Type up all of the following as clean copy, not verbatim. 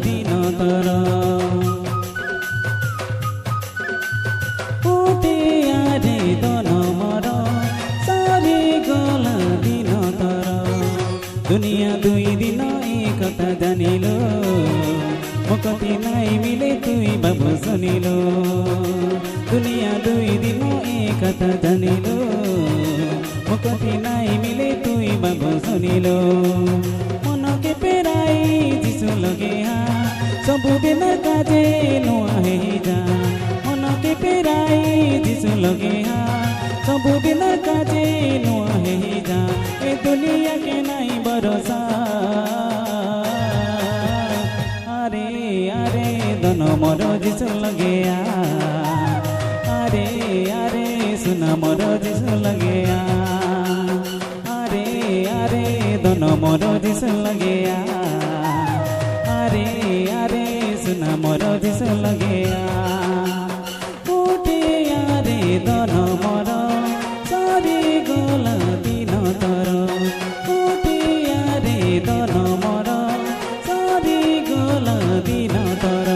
दिन तर उठे आरे दन मर सारी गला दिन तर दुनिया दुई दिन एक कथा जानिलो मकति नाई मिले तुई बाबू सुनिलो दुनिया दुई दिन एक कथा जानिलो मकति नाई मिले तुई बाबू सुनिलो मन के पेराई जिसु लगे सबुदिन काजे नुआ हे जा मन के पेराई जिसु लगे सबुदिन काजे नुआ हे जा ए दुनिया के नाई भरोसा आरे आरे दन मोर जिसु लगे आरे आरे सुना मोर जिसु लगे आरे आरे दन मोर जिसु लगे आरे आरे सुना मोर जिसु लगे उठे आरे दन मोर सारी गला दिन तर उठे आरे दन मोर सारी गला दिन तर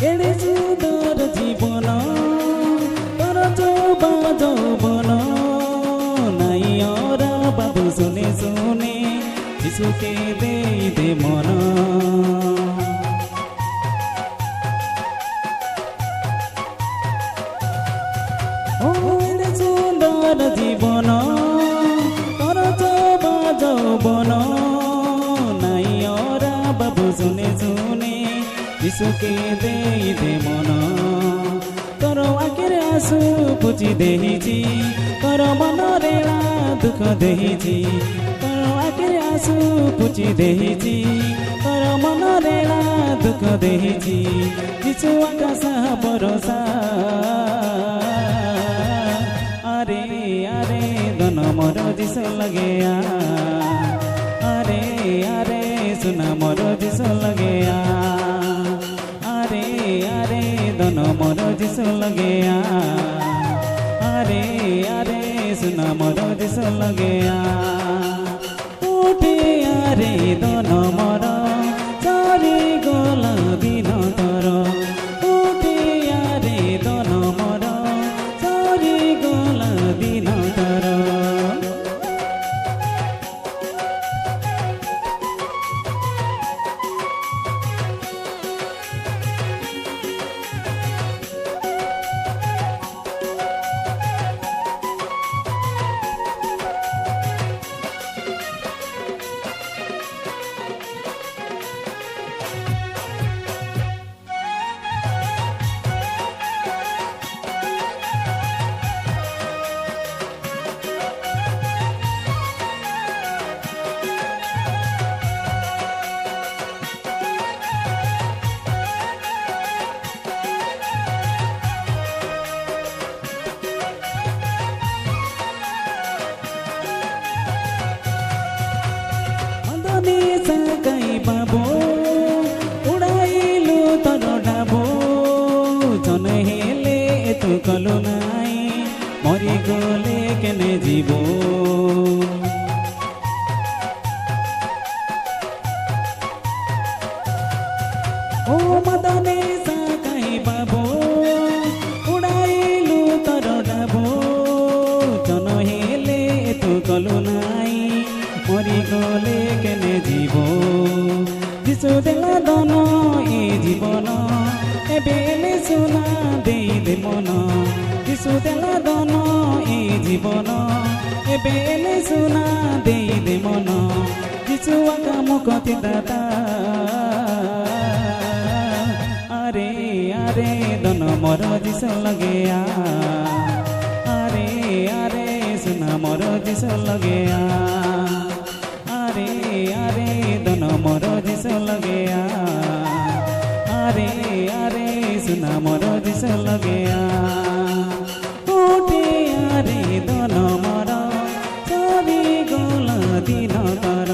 एड़े सुंदर जीवन तर যৌবন নাই ওরা বাবু শুনে শুনে যিশুকে দেই দে মন ও এড়ে সুন্দর জীবন तर যৌবন নাই ওরা বাবু শুনে শুনে যিশুকে দেই দে মন তোর আখির আঁসু বুঝি দেইছি তোর মনরে দুঃখ দেইছি তোর আখির আঁসু বুঝি দেইছি তোর মনরে দুঃখ দেইছি যিশু আকাশ ভরসা আরে আরে দন মোর যিশু লাগে আরে আরে सुना मोर যিশু লাগে आरे आरे दन मोर যিশু लगे आरे आरे सुना मोर যিশু लगे उठे आरे दन मोर सारी गला दिन तर उठे आरे दन मोर सारी गला दिन तर सकाई बाबो उड़ाइलु तर डाबो जन हेले तू कलु नाई मरी गले केने जीवो ओ मदने सकाई बाबो उड़ाइलु तर डाबो जन हेले तू कलु नाई मरी गले केने जीव যিশু দেলা দন এ জীবন এবেলে সোনা দেই দে মন যিশু দেলা দন এ জীবন এবেলে সোনা দেই দে মন যিশু सुवाका मुखति दाता आरे आरे दोन मोर जिस लगे आरे आरे सुना मोर जिस लगे आरे आरे दोन मोर जिस लगे आरे आरे सुना मोर जिस लगे उठे आरे दोन मोर चारि गला दिन तर